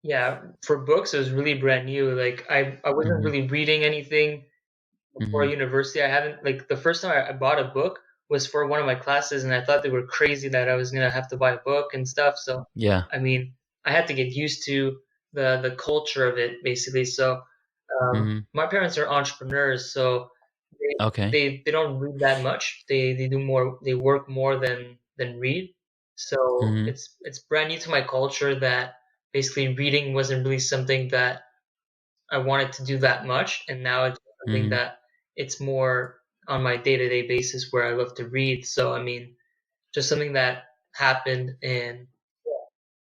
Yeah, for books, it was really brand new. Like I wasn't Mm-hmm. really reading anything before Mm-hmm. university. I haven't like the first time I bought a book was for one of my classes, and I thought they were crazy that I was gonna have to buy a book and stuff. So Yeah. I mean, I had to get used to the culture of it basically. So Mm-hmm. my parents are entrepreneurs, so they Okay. they don't read that much. They do more. They work more than read. So Mm-hmm. it's brand new to my culture that basically reading wasn't really something that I wanted to do that much, and now it's something Mm-hmm. that it's more on my day-to-day basis where I love to read. So I mean, just something that happened, and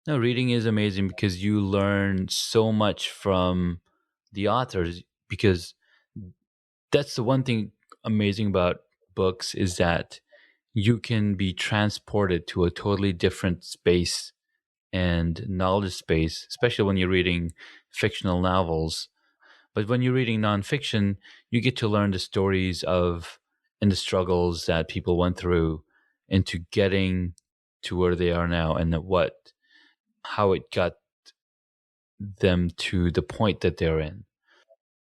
No, reading is amazing because you learn so much from the authors. Because that's the one thing amazing about books is that you can be transported to a totally different space and knowledge space, especially when you're reading fictional novels. But when you're reading nonfiction, you get to learn the stories of and the struggles that people went through into getting to where they are now, and how it got them to the point that they're in.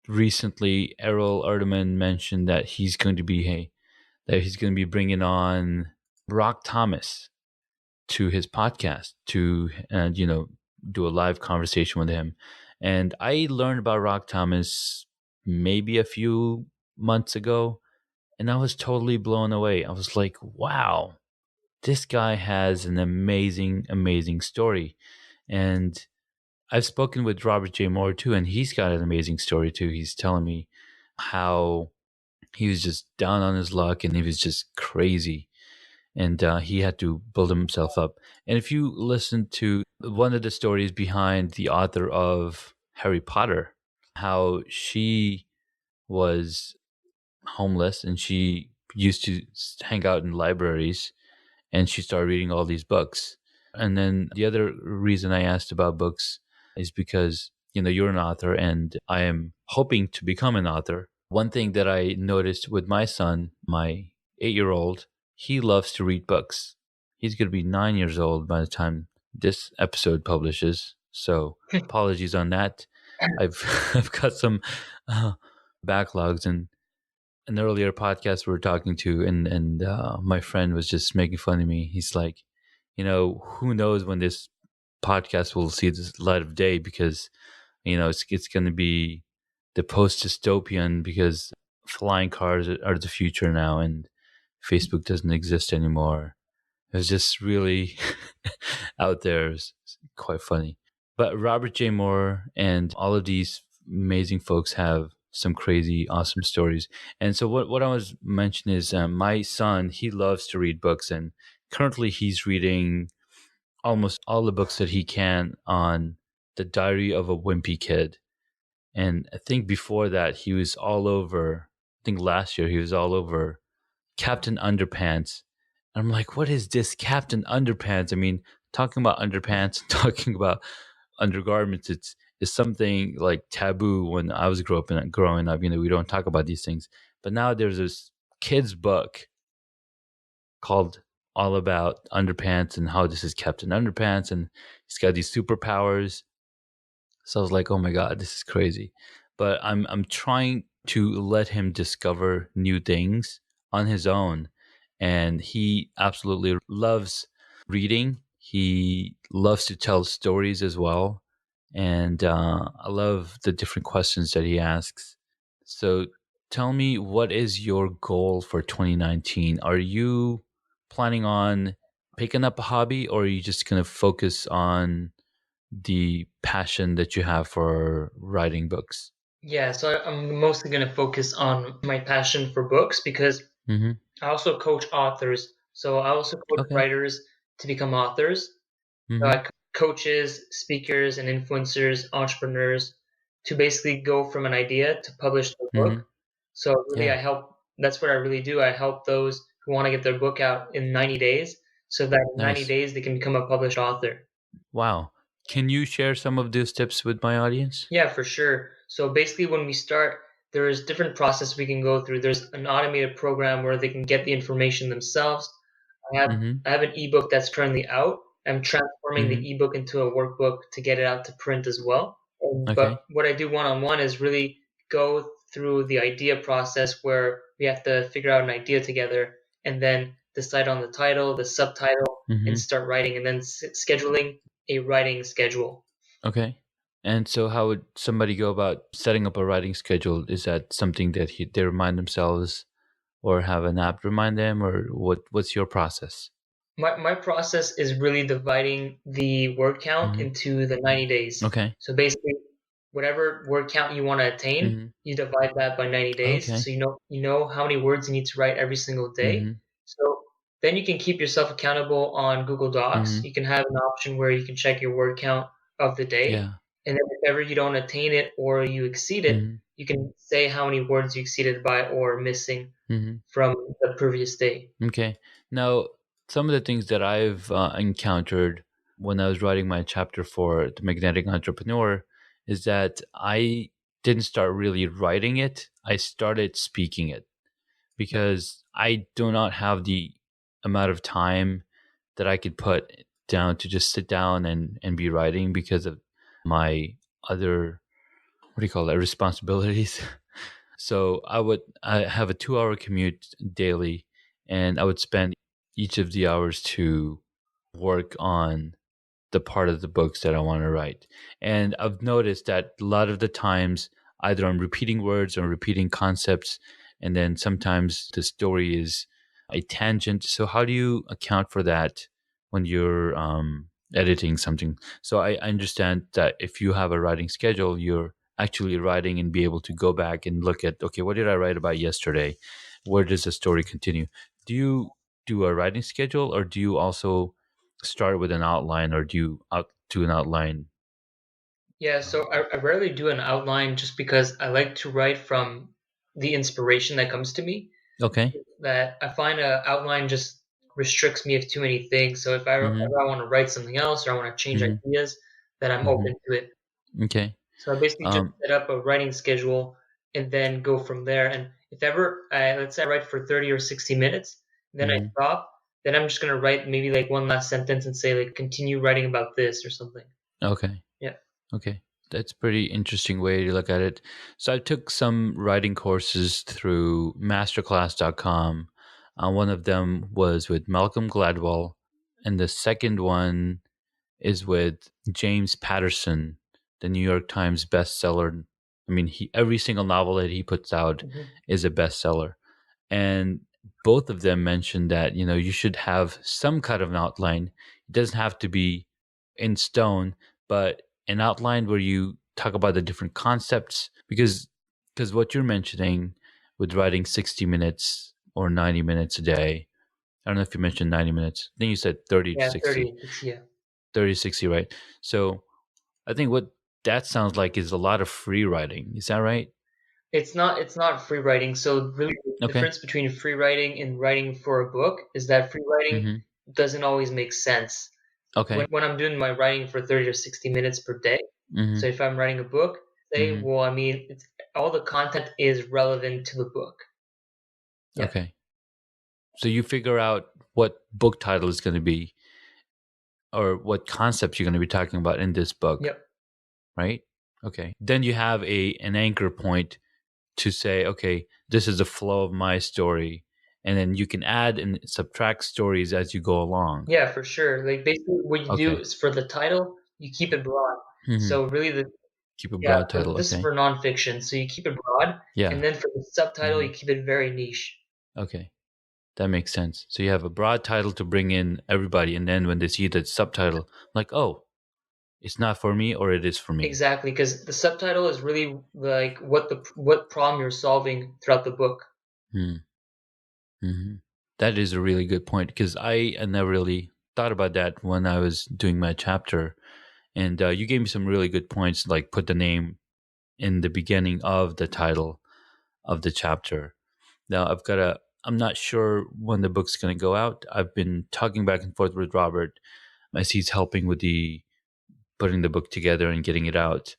Recently, Errol Erdman mentioned that he's going to be bringing on Brock Thomas to his podcast to do a live conversation with him. And I learned about Rock Thomas maybe a few months ago, and I was totally blown away. I was like, wow, this guy has an amazing, amazing story. And I've spoken with Robert J. Moore too, and he's got an amazing story too. He's telling me how he was just down on his luck and he was just crazy, and he had to build himself up. And if you listen to one of the stories behind the author of Harry Potter, how she was homeless and she used to hang out in libraries and she started reading all these books. And then the other reason I asked about books is because, you're an author and I am hoping to become an author. One thing that I noticed with my son, my 8-year old, he loves to read books. He's going to be 9 years old by the time this episode publishes. So apologies on that. I've I've got some uh, backlogs, and an earlier podcast we were talking to, and my friend was just making fun of me. He's like, who knows when this podcast will see the light of day, because it's going to be the post dystopian, because flying cars are the future now, and Facebook doesn't exist anymore. It was just really out there. It's quite funny. But Robert J. Moore and all of these amazing folks have some crazy, awesome stories. And so, what I was mentioning is, my son, he loves to read books, and currently he's reading almost all the books that he can on the Diary of a Wimpy Kid. And I think before that, he was all over. I think last year he was all over Captain Underpants. And I'm like, what is this Captain Underpants? I mean, talking about underpants and talking about undergarments, it's something like taboo when I was growing up. We don't talk about these things. But now there's this kid's book called all about underpants and how this is Captain Underpants, and he's got these superpowers. So I was like, oh my God, this is crazy. But I'm trying to let him discover new things on his own. And he absolutely loves reading. He loves to tell stories as well. And I love the different questions that he asks. So tell me, what is your goal for 2019? Are you planning on picking up a hobby, or are you just going to focus on the passion that you have for writing books? yeah. So I'm mostly gonna focus on my passion for books because Mm-hmm. I also coach authors. So I also coach Okay. writers to become authors. So Mm-hmm. I coaches, speakers, and influencers, entrepreneurs to basically go from an idea to publish their Mm-hmm. book. So really, Yeah. I help. That's what I really do. I help those who want to get their book out in 90 days, so that in 90 Nice. days they can become a published author. Wow. Can you share some of those tips with my audience? Yeah, for sure. So basically, when we start, there's different process we can go through. There's an automated program where they can get the information themselves. I have Mm-hmm. I have an ebook that's currently out, I'm transforming Mm-hmm. the ebook into a workbook to get it out to print as well. But Okay. what I do one-on-one is really go through the idea process where we have to figure out an idea together and then decide on the title, the subtitle, and Mm-hmm. start writing, and then scheduling a writing schedule. Okay. And so, how would somebody go about setting up a writing schedule? Is that something that they remind themselves, or have an app remind them, or what's your process? My process is really dividing the word count Mm-hmm. into the 90 days. Okay. So basically, whatever word count you want to attain, Mm-hmm. you divide that by 90 days. Okay. So you know how many words you need to write every single day. Mm-hmm. So then you can keep yourself accountable on Google Docs. Mm-hmm. You can have an option where you can check your word count of the day. Yeah. And then if ever you don't attain it or you exceed it, Mm-hmm. you can say how many words you exceeded by or missing Mm-hmm. from the previous day. Okay. Now, some of the things that I've encountered when I was writing my chapter for the Magnetic Entrepreneur is that I didn't start really writing it. I started speaking it because I do not have the amount of time that I could put down to just sit down and be writing because of my other, what do you call it, responsibilities. So I have a 2 hour commute daily, and I would spend each of the hours to work on the part of the books that I want to write. And I've noticed that a lot of the times, either I'm repeating words or repeating concepts, and then sometimes the story is a tangent. So, how do you account for that when you're editing something? So, I understand that if you have a writing schedule, you're actually writing and be able to go back and look at, okay, what did I write about yesterday? Where does the story continue? Do you do a writing schedule, or do you also start with an outline, or do you do an outline? Yeah, so I rarely do an outline just because I like to write from the inspiration that comes to me. Okay. That I find a outline just restricts me of too many things. So if Mm-hmm. ever I want to write something else or I want to change Mm-hmm. ideas, then I'm Mm-hmm. open to it. Okay. So I basically just Um. set up a writing schedule and then go from there. And if ever let's say I write for 30 or 60 minutes, then I Mhm. stop, then I'm just gonna write maybe like one last sentence and say like continue writing about this or something. Okay. Yeah. Okay. That's pretty interesting way to look at it. So I took some writing courses through masterclass.com. One of them was with Malcolm Gladwell, and the second one is with James Patterson, the New York Times bestseller. I mean, every single novel that he puts out Mhm. is a bestseller. And both of them mentioned that, you should have some kind of an outline. It doesn't have to be in stone, but an outline where you talk about the different concepts, because what you're mentioning with writing 60 minutes or 90 minutes a day. I don't know if you mentioned 90 minutes. I think you said 30 to Yeah, 60. 30. Yeah. 30 to 60, right? So I think what that sounds like is a lot of free writing. Is that right? It's not free writing. So really the Okay. difference between free writing and writing for a book is that free writing Mm-hmm. doesn't always make sense. Okay. When I'm doing my writing for 30 to 60 minutes per day, Mm-hmm. so if I'm writing a book, say, Mm-hmm. well, I mean, all the content is relevant to the book. Yeah. Okay. So you figure out what book title is going to be, or what concepts you're going to be talking about in this book, Yep. right? Okay. Then you have an anchor point to say, okay, this is the flow of my story, and then you can add and subtract stories as you go along. Yeah, for sure. Like basically what you do Okay. is for the title, you keep it broad. Hmm. So really Keep a yeah, broad title. this is Okay. for nonfiction. So you keep it broad, Yeah. and then for the subtitle, Hmm. you keep it very niche. Okay. That makes sense. So you have a broad title to bring in everybody, and then when they see the subtitle, like, oh, it's not for me, or it is for me. Exactly, because the subtitle is really like what problem you're solving throughout the book. Mm-hmm. That is a really good point, because I never really thought about that when I was doing my chapter. And you gave me some really good points, like put the name in the beginning of the title of the chapter. Now I'm not sure when the book's going to go out. I've been talking back and forth with Robert as he's helping with the putting the book together and getting it out.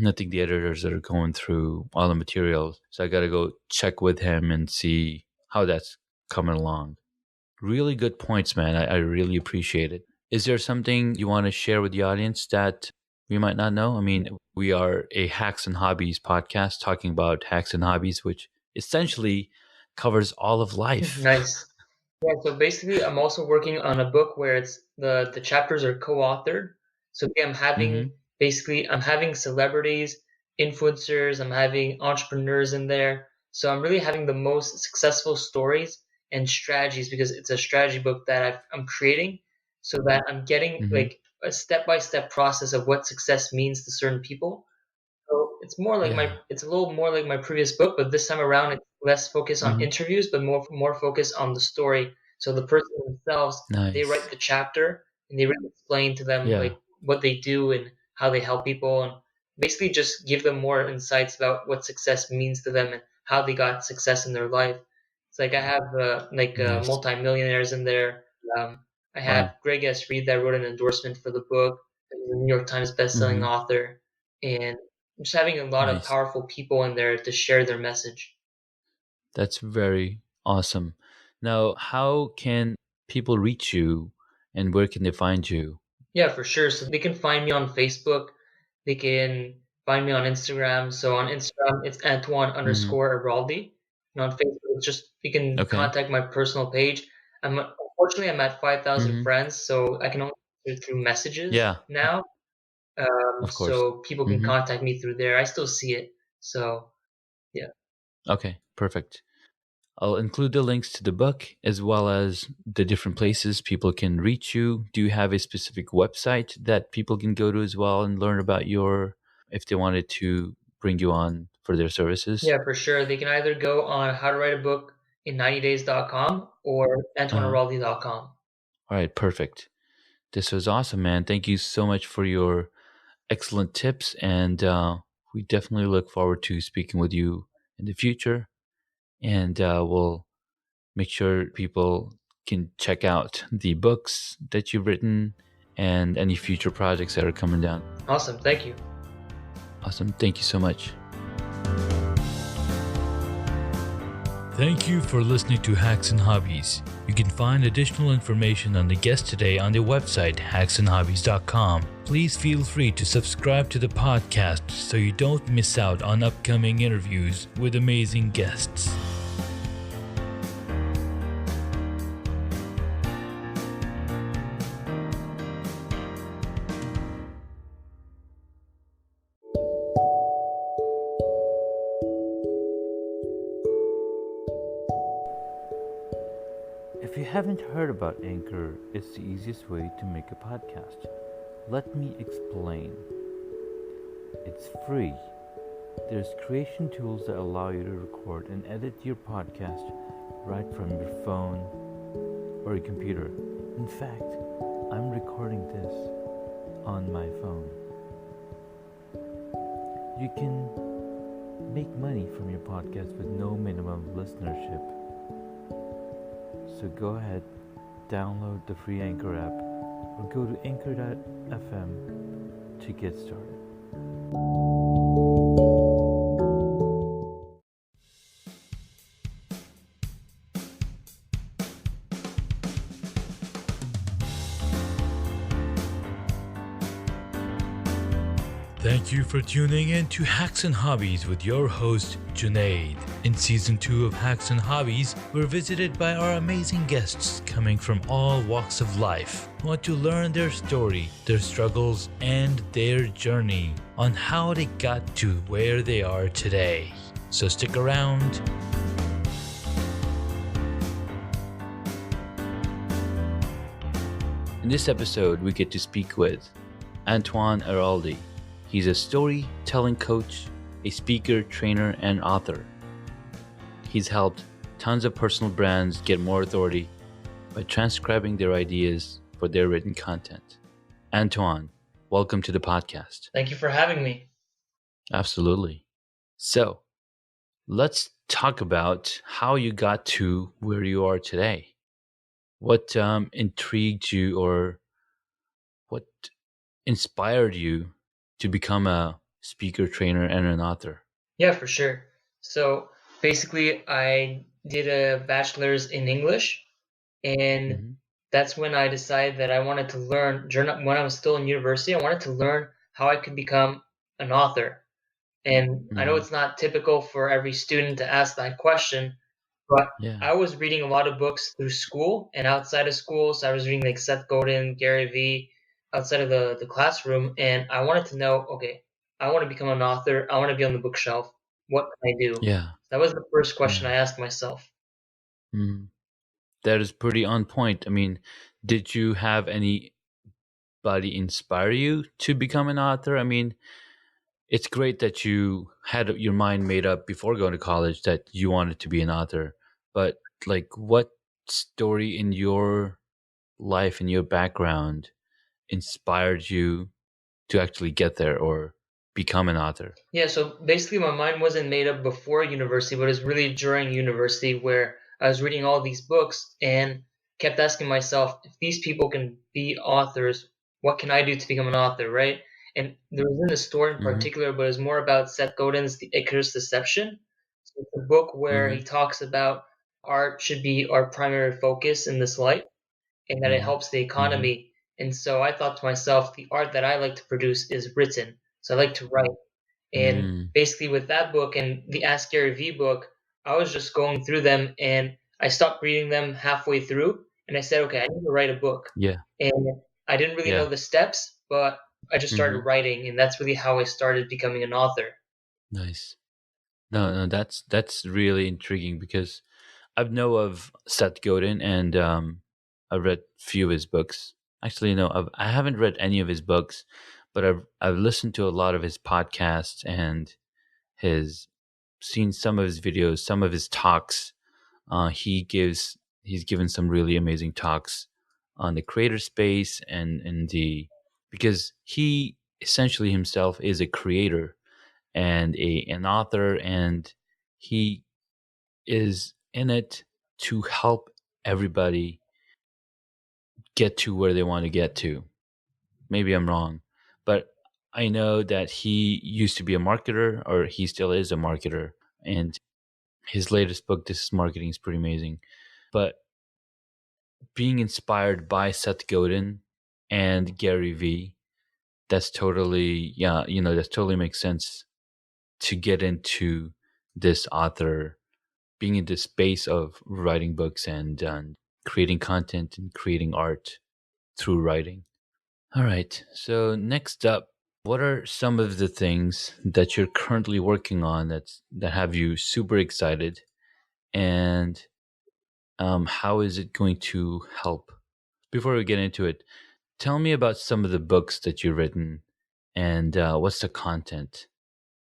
I think the editors that are going through all the materials. So I got to go check with him and see how that's coming along. Really good points, man. I really appreciate it. Is there something you want to share with the audience that we might not know? I mean, we are a Hacks and Hobbies podcast talking about hacks and hobbies, which essentially covers all of life. Nice. Yeah, so basically, I'm also working on a book where it's the chapters are co-authored. So yeah, Mm-hmm. I'm having celebrities, influencers, I'm having entrepreneurs in there. So I'm really having the most successful stories and strategies because it's a strategy book that I'm creating, so that I'm getting Mm-hmm. like a step-by-step process of what success means to certain people. So Yeah. it's a little more like my previous book, but this time around it's less focused on Mm-hmm. interviews, but more focused on the story. So the person themselves, they write Nice. the chapter and they really explain to them Yeah. like what they do and how they help people, and basically just give them more insights about what success means to them and how they got success in their life. It's like I have Nice. multimillionaires in there. Um, I have Wow. Greg S. Reed that wrote an endorsement for the book. He's a New York Times bestselling Mm-hmm. author, and just having a lot of Nice. powerful people in there to share their message. That's very awesome. Now, how can people reach you and where can they find you? Yeah, for sure. So they can find me on Facebook. They can find me on Instagram. So on Instagram, it's Antoine Mm-hmm. underscore Airoldi. And on Facebook, it's just you can Okay. contact my personal page. Unfortunately I'm at 5,000 Mm-hmm. friends, so I can only do it through messages Yeah, now. of course. So people can Mm-hmm. contact me through there. I still see it. So yeah. Okay, perfect. I'll include the links to the book as well as the different places people can reach you. Do you have a specific website that people can go to as well and learn about if they wanted to bring you on for their services? Yeah, for sure. They can either go on how to write a book in 90days.com or Uh, antoinearaldi.com. all right, perfect. This was awesome, man. Thank you so much for your excellent tips. And we definitely look forward to speaking with you in the future. And we'll make sure people can check out the books that you've written and any future projects that are coming down. Awesome. Thank you. Awesome. Thank you so much. Thank you for listening to Hacks and Hobbies. You can find additional information on the guest today on the website hacksandhobbies.com. Please feel free to subscribe to the podcast so you don't miss out on upcoming interviews with amazing guests. If you haven't heard about Anchor, it's the easiest way to make a podcast. Let me explain. It's free. There's creation tools that allow you to record and edit your podcast right from your phone or your computer. In fact, I'm recording this on my phone. You can make money from your podcast with no minimum listenership. So go ahead, download the free Anchor app or go to anchor.fm to get started. Thank you for tuning in to Hacks and Hobbies with your host, Junaid. In Season 2 of Hacks and Hobbies, we're visited by our amazing guests coming from all walks of life who want to learn their story, their struggles, and their journey on how they got to where they are today. So stick around. In this episode, we get to speak with Antoine Airoldi. He's a storytelling coach, a speaker, trainer, and author. He's helped tons of personal brands get more authority by transcribing their ideas for their written content. Antoine, welcome to the podcast. Thank you for having me. Absolutely. So, let's talk about how you got to where you are today. What intrigued you or what inspired you to become a speaker, trainer, and an author? Yeah, for sure. So basically, I did a bachelor's in English, and Mm-hmm. that's when I decided that I wanted to learn when I was still in university. I wanted to learn how I could become an author. And I know Hmm. it's not typical for every student to ask that question, but Yeah. I was reading a lot of books through school and outside of school. So I was reading like Seth Godin, Gary Vee, outside of the classroom, and I wanted to know, okay, I want to become an author. I want to be on the bookshelf. What can I do? Yeah. That was the first question Yeah. I asked myself. Mm. That is pretty on point. I mean, did you have anybody inspire you to become an author? I mean, it's great that you had your mind made up before going to college that you wanted to be an author, but like, what story in your life, in your background, inspired you to actually get there or become an author? Yeah, so basically my mind wasn't made up before university, but it was really during university where I was reading all these books and kept asking myself, if these people can be authors, what can I do to become an author, right? And there wasn't a story in Mm-hmm. particular, but it was more about Seth Godin's The Icarus Deception. So it's a book where Mm-hmm. he talks about art should be our primary focus in this life and that it Mm-hmm. helps the Mm-hmm. economy. And so I thought to myself, the art that I like to produce is written. So I like to write. And Mm. basically, with that book and the Ask Gary Vee book, I was just going through them and I stopped reading them halfway through. And I said, okay, I need to write a book. Yeah. And I didn't really know Yeah. the steps, but I just started Mm-hmm. writing. And that's really how I started becoming an author. Nice. No, no, that's really intriguing because I've know of Seth Godin, and I've read few of his books. Actually, no, I haven't read any of his books, but I've listened to a lot of his podcasts and his seen some of his videos, some of his talks. He's given some really amazing talks on the creator space and the because he essentially himself is a creator and an author, and he is in it to help everybody get to where they want to get to. Maybe I'm wrong, but I know that he used to be a marketer, or he still is a marketer, and his latest book, This is Marketing, is pretty amazing. But being inspired by Seth Godin and Gary Vee, that's totally, yeah, that totally makes sense to get into this author, being in this space of writing books and creating content and creating art through writing. All right. So next up, what are some of the things that you're currently working on that have you super excited, and how is it going to help? Before we get into it, tell me about some of the books that you've written, and what's the content.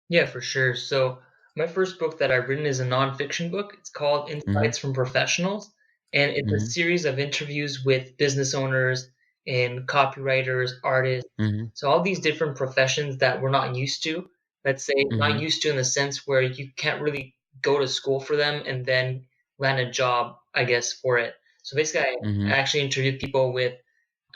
Yeah, for sure. So my first book that I've written is a nonfiction book. It's called Mm-hmm. Insights from Professionals, and it's a Mm-hmm. series of interviews with business owners and copywriters, artists. Mm-hmm. So all these different professions that we're not used to. Let's say not Mm-hmm. used to in the sense where you can't really go to school for them and then land a job, I guess, for it. So basically, I Mm-hmm. actually interviewed people with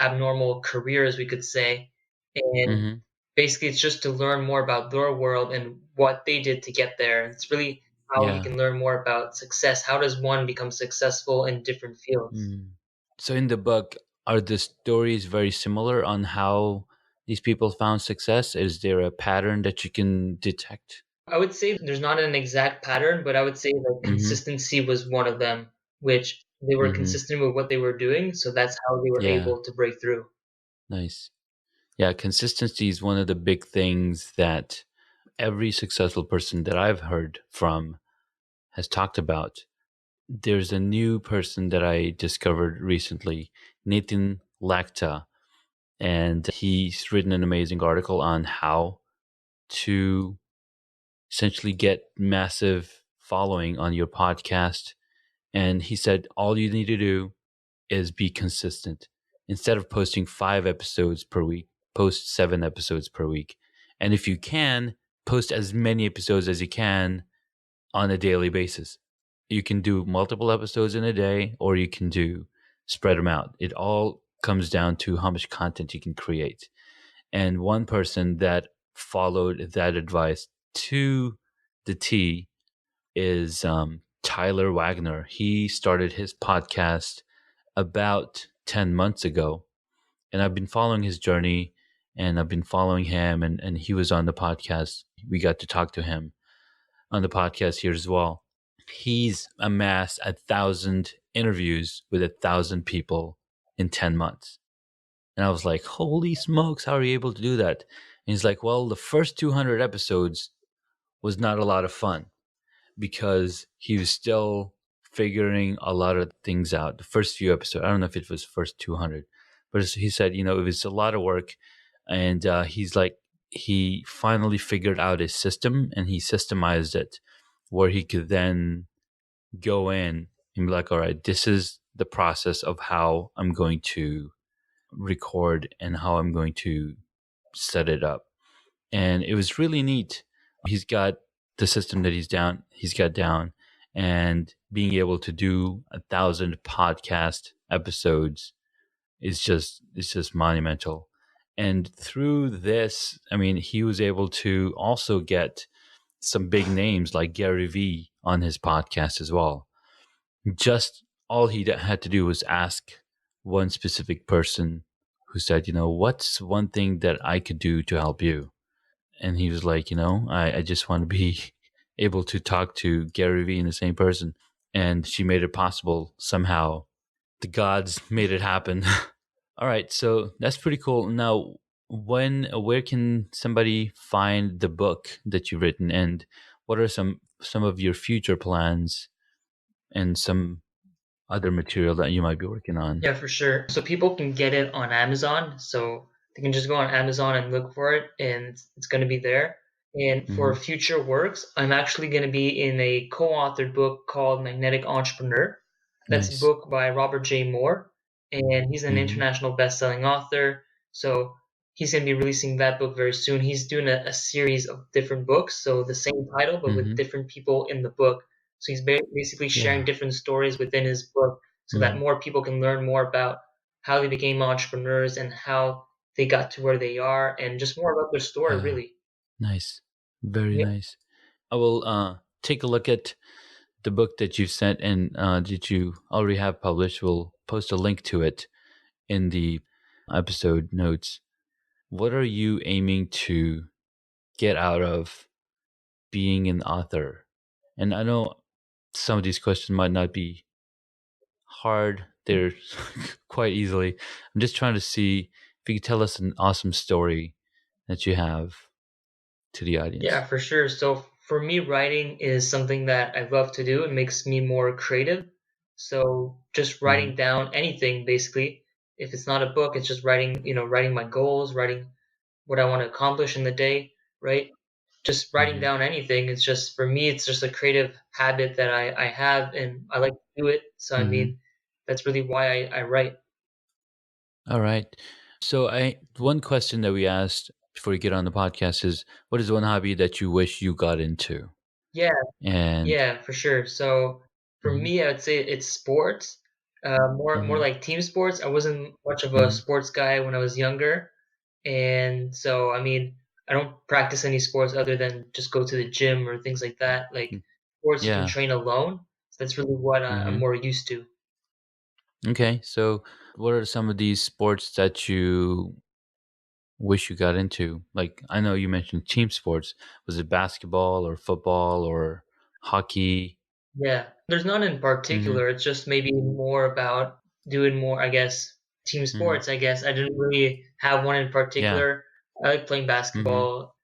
abnormal careers, we could say, and Mm-hmm. basically it's just to learn more about their world and what they did to get there. It's really how you Yeah. can learn more about success. How does one become successful in different fields? Mm. So in the book, are the stories very similar on how these people found success? Is there a pattern that you can detect? I would say there's not an exact pattern, but I would say that Mm-hmm. consistency was one of them, which they were Mm-hmm. consistent with what they were doing, so that's how they were Yeah. able to break through. Nice. Yeah, consistency is one of the big things that every successful person that I've heard from has talked about. There's a new person that I discovered recently, Nathan Lacta, and he's written an amazing article on how to essentially get massive following on your podcast. And he said all you need to do is be consistent. Instead of posting 5 episodes per week, post 7 episodes per week. And if you can, post as many episodes as you can on a daily basis. You can do multiple episodes in a day, or you can do spread them out. It all comes down to how much content you can create. And one person that followed that advice to the T is Tyler Wagner. He started his podcast about 10 months ago. And I've been following his journey, and I've been following him, and he was on the podcast. We got to talk to him on the podcast here as well. He's amassed 1,000 interviews with 1,000 people in 10 months. And I was like, holy smokes, how are you able to do that? And he's like, well, the first 200 episodes was not a lot of fun because he was still figuring a lot of things out. The first few episodes, I don't know if it was first 200, but he said, it was a lot of work. And he's like, he finally figured out his system and he systemized it where he could then go in and be like, all right, this is the process of how I'm going to record and how I'm going to set it up. And it was really neat. He's got the system that he's got down, and being able to do 1,000 podcast episodes is just monumental. And through this, I mean, he was able to also get some big names like Gary Vee on his podcast as well. Just all he had to do was ask one specific person who said, what's one thing that I could do to help you? And he was like, I just want to be able to talk to Gary Vee in the same person. And she made it possible somehow. The gods made it happen. All right, so that's pretty cool. Now, where can somebody find the book that you've written, and what are some of your future plans and some other material that you might be working on? Yeah, for sure. So people can get it on Amazon. So they can just go on Amazon and look for it, and it's going to be there. And for Hmm. future works, I'm actually going to be in a co-authored book called Magnetic Entrepreneur. That's a Nice. book by Robert J. Moore, and he's an Hmm. international best-selling author. So he's going to be releasing that book very soon. He's doing a series of different books, so the same title but with Hmm. different people in the book. So he's basically sharing Yeah. different stories within his book so that Hmm. more people can learn more about how they became entrepreneurs and how they got to where they are and just more about their story, Yeah. really. Nice. Very Yeah, nice. I will take a look at the book that you sent, and did you already have published? We'll post a link to it in the episode notes. What are you aiming to get out of being an author? And I know some of these questions might not be hard, they're quite easily. I'm just trying to see if you could tell us an awesome story that you have to the yeah, audience. for sure. So for me, writing is something that I love to do. It makes me more creative. So just Hmm. writing down anything, basically. If it's not a book, it's just writing, writing my goals, writing what I want to accomplish in the day, right? Just writing Hmm. down anything. It's just for me, it's just a creative habit that I have and I like to do it. So I Hmm. mean, that's really why I write. All right. So I one question that we asked before you get on the podcast is, what is one hobby that you wish you got into? Yeah, And yeah, for sure. So for hmm. me, I would say it's sports, more Hmm. like team sports. I wasn't much of a Hmm. sports guy when I was younger, and so I mean, I don't practice any sports other than just go to the gym or things like that. Like sports, you can Yeah. train alone. So that's really what I'm Hmm. more used to. Okay. So what are some of these sports that you wish you got into? Like, I know you mentioned team sports. Was it basketball or football or hockey? Yeah, there's none in Hmm. particular. It's just maybe more about doing more, I guess, team Hmm. sports. I guess I didn't really have one in Yeah. particular. I like playing Hmm. basketball.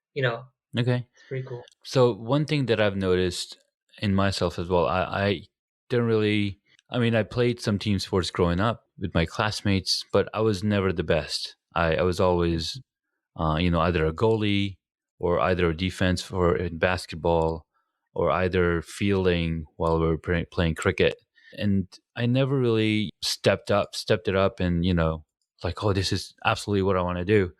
Okay. It's pretty cool. So one thing that I've noticed in myself as well, I didn't really. I mean, I played some team sports growing up with my classmates, but I was never the best. I was always, either a goalie or either a defense for in basketball, or either fielding while we were playing cricket. And I never really stepped it up, and like, oh, this is absolutely what I want to do.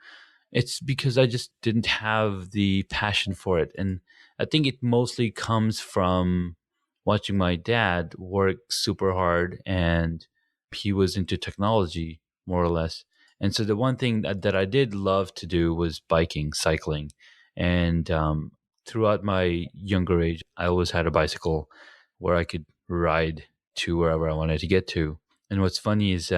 It's because I just didn't have the passion for it. And I think it mostly comes from watching my dad work super hard, and he was into technology more or less. And so the one thing that I did love to do was biking, cycling. And throughout my younger age, I always had a bicycle where I could ride to wherever I wanted to get to. And what's funny is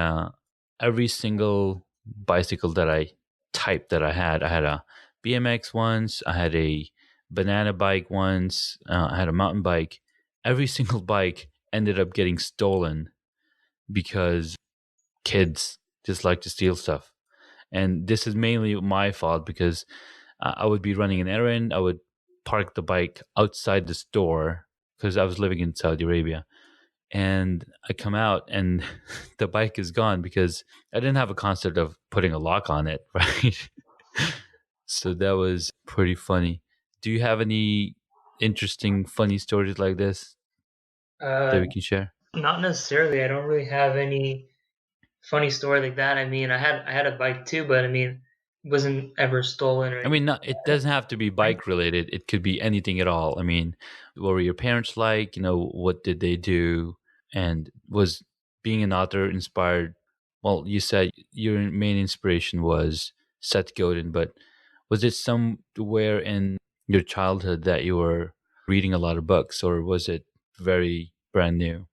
every single bicycle that I typed that I had a BMX once, I had a banana bike once, I had a mountain bike. Every single bike ended up getting stolen because kids just like to steal stuff. And this is mainly my fault because I would be running an errand. I would park the bike outside the store because I was living in Saudi Arabia. And I come out and the bike is gone because I didn't have a concept of putting a lock on it, right? So that was pretty funny. Do you have any interesting, funny stories like this that Uh, we can share? Not necessarily. I don't really have any funny story like that. I mean, I had a bike too, but I mean, it wasn't ever stolen or I anything. mean, not, it doesn't have to be bike related. It could be anything at all. I mean, what were your parents like? You know, what did they do? And was being an author inspired? Well, you said your main inspiration was Seth Godin, but was it somewhere in your childhood that you were reading a lot of books, or was it very brand new?